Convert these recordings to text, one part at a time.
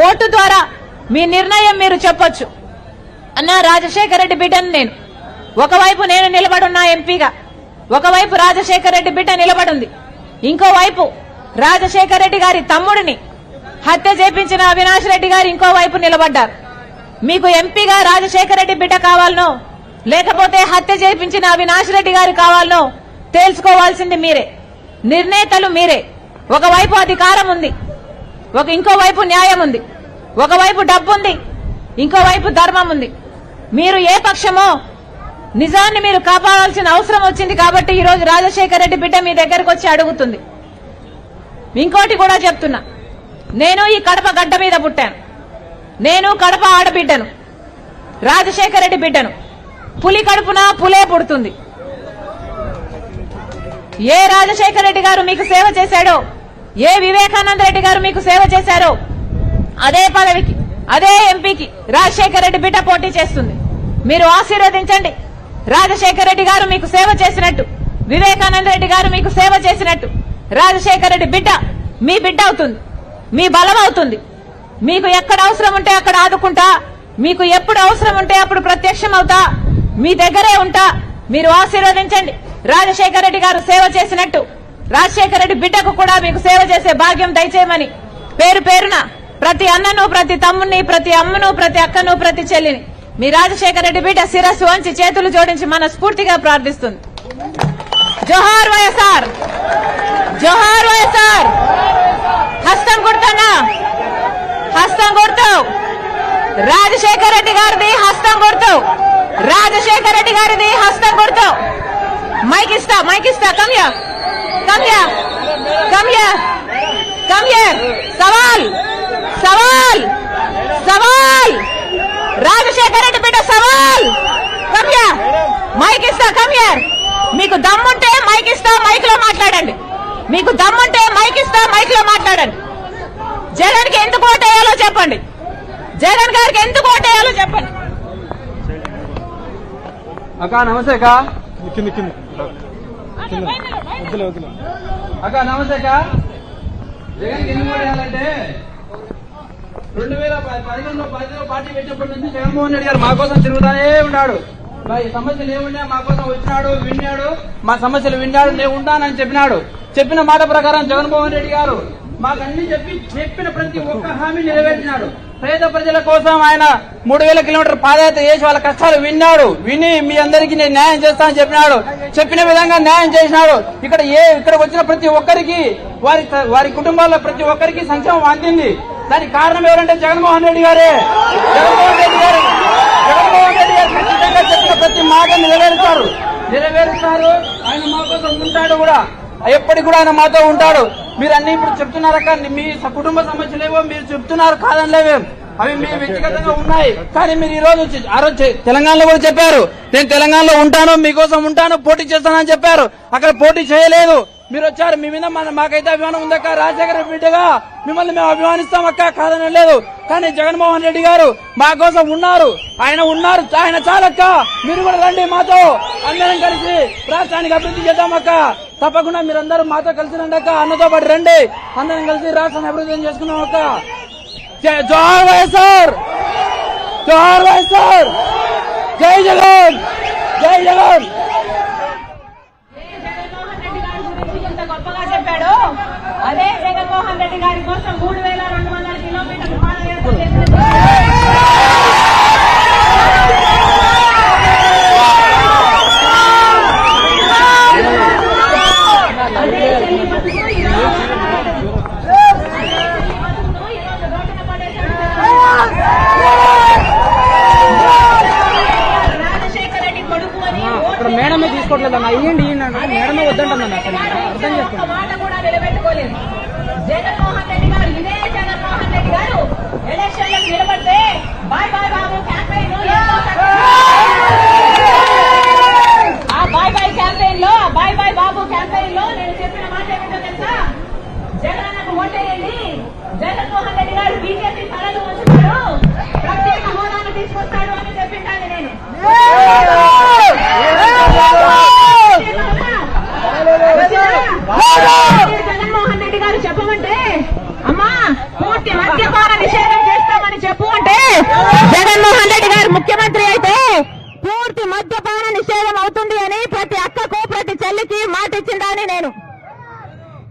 Vote ద్వారా మీ నిర్ణయం మీరు చెప్పొచ్చు. అన్న రాజశేఖర రెడ్డి బిడ్డను నేను, ఒకవైపు నేను నిలబడున్నా ఎంపీగా, ఒకవైపు రాజశేఖర రెడ్డి బిడ్డ నిలబడింది, ఇంకోవైపు రాజశేఖర రెడ్డి గారి తమ్ముడిని హత్య చేపించిన అవినాష్ రెడ్డి గారు ఇంకోవైపు నిలబడ్డారు. మీకు ఎంపీగా రాజశేఖర రెడ్డి బిడ్డ కావాలనో లేకపోతే హత్య చేపించిన అవినాష్ రెడ్డి గారు కావాలనో తేల్చుకోవాల్సింది మీరే, నిర్ణేతలు మీరే. ఒకవైపు అధికారం ఉంది, ఇంకోవైపు న్యాయం ఉంది, ఒకవైపు డబ్బు ఉంది, ఇంకోవైపు ధర్మం ఉంది. మీరు ఏ పక్షమో నిజాన్ని మీరు కాపాడాల్సిన అవసరం వచ్చింది కాబట్టి ఈ రోజు రాజశేఖర రెడ్డి బిడ్డ మీ దగ్గరకు వచ్చి అడుగుతుంది. ఇంకోటి కూడా చెప్తున్నా, నేను ఈ కడప గడ్డ మీద పుట్టాను, నేను కడప ఆడబిడ్డను, రాజశేఖర రెడ్డి బిడ్డను. పులి కడుపున పులే పుడుతుంది. ఏ రాజశేఖర రెడ్డి గారు మీకు సేవ చేశాడో, ఏ వివేకానంద రెడ్డి గారు మీకు సేవ చేశారో అదే పదవికి, అదే ఎంపీకి రాజశేఖర రెడ్డి బిడ్డ పోటీ చేస్తుంది. మీరు ఆశీర్వదించండి. రాజశేఖర రెడ్డి గారు మీకు సేవ చేసినట్టు, వివేకానంద రెడ్డి గారు మీకు సేవ చేసినట్టు రాజశేఖర రెడ్డి బిడ్డ మీ బిడ్డ అవుతుంది, మీ బలం అవుతుంది. మీకు ఎక్కడ అవసరం ఉంటే అక్కడ ఆదుకుంటా, మీకు ఎప్పుడు అవసరం ఉంటే అప్పుడు ప్రత్యక్షం అవుతా, మీ దగ్గరే ఉంటా. మీరు ఆశీర్వదించండి. రాజశేఖర రెడ్డి గారు సేవ చేసినట్టు రాజశేఖర రెడ్డి బిడ్డకు కూడా మీకు సేవ చేసే భాగ్యం దయచేయమని పేరు పేరున ప్రతి అన్నను, ప్రతి తమ్ముని, ప్రతి అమ్మను, ప్రతి అక్కను, ప్రతి చెల్లిని మీ రాజశేఖర రెడ్డి బిడ్డ శిరస్సు వంచి చేతులు జోడించి మనస్ఫూర్తిగా ప్రార్థిస్తుంది. జోహార్ వైఎస్ఆర్, జోహార్ వైఎస్ఆర్. హస్తం కొడతానా? హస్తం కొడతావు. రాజశేఖర రెడ్డి గారిది హస్తం కొడతావు, రాజశేఖర రెడ్డి గారిది హస్తం కొడతావు. మైక్ ఇస్తా, మైక్ ఇస్తా. కమ్యా, కమ్యా, కమ్యా, కమ్యా. సవాల్, సవాల్, సవాల్. రాజశేఖర రెడ్డి బిడ్డ సవాల్. కమ్యా, మైక్ ఇస్తా. కమ్యా. మీకు దమ్ముంటే మైక్ ఇస్తా, మైక్ లో మాట్లాడండి. మీకు దమ్ముంటే మైక్ ఇస్తా, మైక్ లో మాట్లాడండి. జగన్ కి ఎందుకు ఓటేయాలో చెప్పండి, జగన్ గారికి ఎందుకు ఓటేయాలో చెప్పండి. అక్క నమస్తే అక్క. అక్క నమస్తే అక్క. జగన్ ఎందుకు ఓటేయాలంటే 2011లో పార్టీ పెట్టినప్పటి నుంచి జగన్మోహన్ రెడ్డి గారు మా కోసం తిరుగుతానే ఉన్నాడు. ఈ సమస్యలు ఏమున్నా మా కోసం వచ్చినాడు, విన్నాడు, మా సమస్యలు విన్నాడు, నేను ఉంటానని చెప్పినాడు. చెప్పిన మాట ప్రకారం జగన్మోహన్ రెడ్డి గారు మాకు అన్ని చెప్పిన ప్రతి ఒక్క హామీ నెరవేర్చినాడు. పేద ప్రజల కోసం ఆయన 3000 కిలోమీటర్ పాదయాత్ర చేసి వాళ్ళ కష్టాలు విని మీ అందరికీ నేను న్యాయం చేస్తానని చెప్పినాడు. చెప్పిన విధంగా న్యాయం చేసినాడు. ఇక్కడికి వచ్చిన ప్రతి ఒక్కరికి, వారి కుటుంబాల్లో ప్రతి ఒక్కరికి సంక్షేమం అందింది. దానికి కారణం ఎవరంటే జగన్మోహన్ రెడ్డి గారే. జగన్మోహన్ రెడ్డి గారు ఖచ్చితంగా చెప్పిన ప్రతి మాట నెరవేరుస్తారు. ఆయన మా కోసం ఉంటాడు కూడా, ఎప్పటికి కూడా ఆయన మాతో ఉంటాడు. మీరు అన్ని ఇప్పుడు చెప్తున్నారక్క, మీ కుటుంబ సమస్యలేవో మీరు చెప్తున్నారు, కాదనిలేవే, అవి మీ వ్యక్తిగతంగా ఉన్నాయి. కానీ మీరు ఆ రోజు తెలంగాణలో కూడా చెప్పారు, నేను తెలంగాణలో ఉంటాను, మీకోసం ఉంటాను, పోటీ చేస్తానని చెప్పారు. అక్కడ పోటీ చేయలేదు. మీరు వచ్చారు. మీ మీద మాకైతే అభిమానం ఉందక్క. రాజశేఖర బిడ్డగా మిమ్మల్ని మేము అభిమానిస్తాం అక్క, కాదని లేదు. కానీ జగన్మోహన్ రెడ్డి గారు మా కోసం ఉన్నారు, ఆయన చాలక్క. మీరు కూడా రండి, మాతో అందరం కలిసి రాష్ట్రానికి అభివృద్ధి చేద్దామక్క. తప్పకుండా మీరందరూ మాతో కలిసి రండి అక్క, అన్నతో పాటు రండి, అందరం కలిసి రాష్ట్రాన్ని అభివృద్ధి చేసుకున్నాం అక్క. జోహార్ వైఎస్ఆర్, జోహార్ వైఎస్ఆర్. జై జగన్, జై జగన్. గొప్పగా చెప్పాడు. అదే జగన్మోహన్ రెడ్డి గారి కోసం 3200 కిలోమీటర్లు పాదయాత్ర చేసిన రాజశేఖర రెడ్డి కొడుకు అని మేడమే తీసుకోవట్లేదన్నా, ఇయ్యండి మేడమే వద్దంటుందన్న. అర్థం చేసుకోండి. మాట కూడా నిలబెట్టుకోలేదు జగన్మోహన్ రెడ్డి గారు. ఇదే జగన్మోహన్ రెడ్డి గారు ఎలక్షన్లకు నిలబడితే బాయ్ బాయ్ బాబు క్యాంపెయిన్, ఆ బాయ్ బాయ్ క్యాంపెయిన్ లో, బాయ్ బాయ్ బాబు క్యాంపెయిన్ లో నేను చెప్పిన మాట ఏమిటో తెలుసా? జగన్కు ఓటేయండి, జగన్మోహన్ రెడ్డి గారు బీజేపీ తలలు ఉంచుతాడు, ప్రత్యేక హోదాను తీసుకొస్తాడు అని చెప్పింటాను నేను. జగన్మోహన్ రెడ్డి గారు చెప్పమంటే అమ్మా పూర్తి మద్యపాన నిషేధం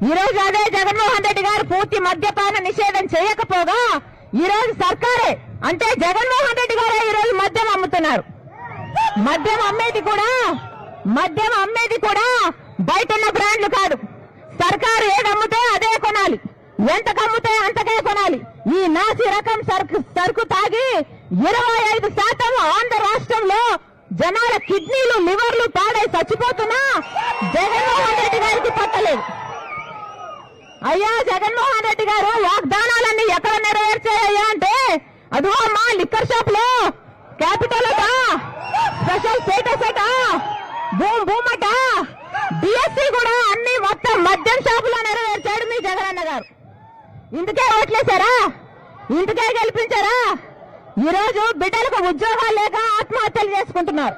ఈ రోజు అదే జగన్మోహన్ రెడ్డి గారు పూర్తి మద్యపాన నిషేధం చేయకపోగా ఈ రోజు సర్కారే అంటే జగన్మోహన్ రెడ్డి గారే ఈ రోజు మద్యం అమ్ముతున్నారు. మద్యం అమ్మేది కూడా బయట ఉన్న బ్రాండ్లు కాదు. సర్కారు ఏది అమ్ముతే అదే కొనాలి, ఎంత కమ్ముతే అంతకే కొనాలి. ఈ నాసి రకం సరుకు తాగి 25% ఆంధ్ర రాష్ట్రంలో జనాల కిడ్నీలు లివర్లు పాడై చచ్చిపోతున్నా జగన్మోహన్ రెడ్డి గారికి పట్టలేదు. అయ్యా జగన్మోహన్ రెడ్డి గారు వాగ్దానాలన్నీ ఎక్కడ నెరవేర్చాయ్యా అంటే అదిగో మా లిక్కర్ షాప్ లో క్యాపిటల్ అట, స్పెషల్ స్టేటస్ అట, భూమ్ అట, డిఎస్సీ కూడా అన్ని మొత్తం మద్యం షాపులో నెరవేర్చాడు మీ జగనన్న గారు. ఇందుకే ఓట్లేశారా? ఇందుకే గెలిపించారా? ఈ రోజు బిడ్డలకు ఉద్యోగాలు లేక ఆత్మహత్యలు చేసుకుంటున్నారు.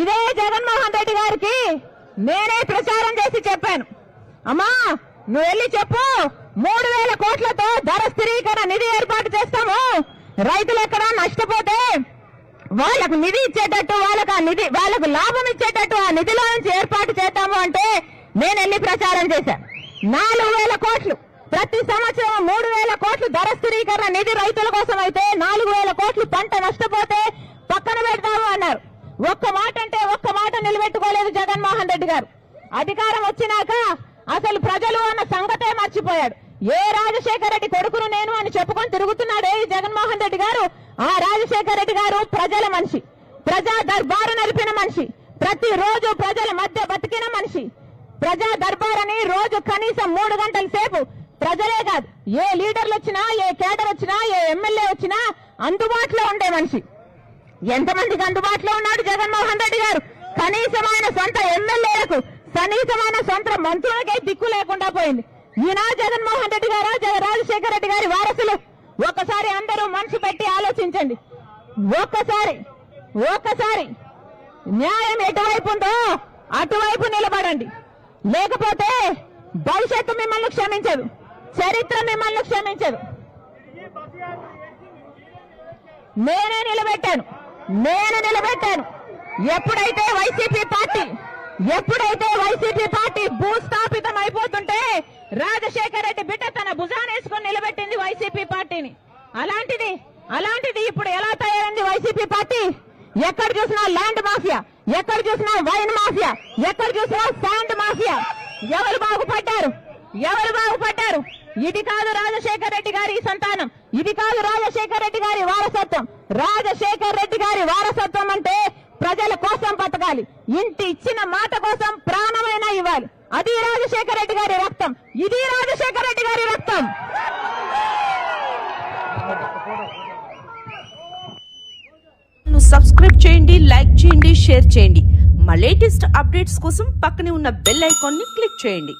ఇదే జగన్మోహన్ రెడ్డి గారికి నేనే ప్రచారం చేసి చెప్పాను, అమ్మా నువ్వు వెళ్ళి చెప్పు 3,000 కోట్లతో ధర స్థిరీకరణ నిధి ఏర్పాటు చేస్తాము, రైతులు ఎక్కడ నష్టపోతే వాళ్ళకు నిధి ఇచ్చేటట్టు వాళ్ళకు లాభం ఇచ్చేటట్టు ఆ నిధిలో నుంచి ఏర్పాటు చేద్దాము అంటే నేను వెళ్ళి ప్రచారం చేశాను. 4,000 కోట్లు ప్రతి సంవత్సరం 3,000 కోట్లు ధర స్థిరీకరణ నిధి రైతుల కోసం అయితే 4,000 కోట్లు పంట నష్టపోతే పక్కన పెడతాము అన్నారు. ఒక్క మాట అంటే ఒక్క మాట నిలబెట్టుకోలేదు జగన్మోహన్ రెడ్డి గారు. అధికారం వచ్చినాక అసలు ప్రజలు అన్న సంగతే మర్చిపోయాడు. ఏ రాజశేఖర రెడ్డి కొడుకును నేను అని చెప్పుకొని తిరుగుతున్నాడే ఈ జగన్మోహన్ రెడ్డి గారు. ఆ రాజశేఖర రెడ్డి గారు ప్రజల మనిషి, ప్రజా దర్బారు నడిపిన మనిషి, ప్రతి రోజు ప్రజల మధ్య బతికిన మనిషి. ప్రజా దర్బార్ అని రోజు కనీసం 3 గంటల సేపు ప్రజలే కాదు ఏ లీడర్లు వచ్చినా, ఏ కేడర్ వచ్చినా, ఏ ఎమ్మెల్యే వచ్చినా అందుబాటులో ఉండే మనిషి. ఎంతమందికి అందుబాటులో ఉన్నాడు జగన్మోహన్ రెడ్డి గారు? కనీసమైన సొంత ఎమ్మెల్యేలకు, కనీసమైన సొంత మంత్రులకే దిక్కు లేకుండా పోయింది. ఈయన జగన్మోహన్ రెడ్డి గారు రాజశేఖర రెడ్డి గారి వారసులు. ఒక్కసారి అందరూ మనసు పెట్టి ఆలోచించండి. ఒక్కసారి న్యాయం ఎటువైపు ఉందో అటువైపు నిలబడండి. లేకపోతే భవిష్యత్తు మిమ్మల్ని క్షమించదు, చరిత్ర మిమ్మల్ని క్షమించదు. నేను నిలబెట్టాను. ఎప్పుడైతే వైసీపీ పార్టీ భూస్థాపితం అయిపోతుంటే రాజశేఖర రెడ్డి బిడ్డ తన భుజానేసుకొని నిలబెట్టింది వైసీపీ పార్టీని. అలాంటిది ఇప్పుడు ఎలా తయారైంది వైసీపీ పార్టీ? ఎక్కడ చూసినా ల్యాండ్ మాఫియా, ఎక్కడ చూసినా వైన్ మాఫియా, ఎక్కడ చూసినా శాండ్ మాఫియా. ఎవరు బాగుపడ్డారు? ఇది కాదు రాజశేఖర రెడ్డి గారి సంతానం, ఇది కాదు రాజశేఖర రెడ్డి గారి వారసత్వం. రాజశేఖర రెడ్డి గారి వారసత్వం అంటే ప్రజల కోసం బతకాలి, ఇంటి ఇచ్చిన మాట కోసం ప్రాణమైనా ఇవ్వాలి. అది రాజశేఖర రెడ్డి గారి రక్తం, ఇది రాజశేఖర రెడ్డి గారి రక్తం. సబ్స్క్రైబ్ చేయండి, లైక్ చేయండి, షేర్ చేయండి. మా లేటెస్ట్ అప్డేట్స్ కోసం పక్కనే ఉన్న బెల్ ఐకాన్ ని క్లిక్ చేయండి.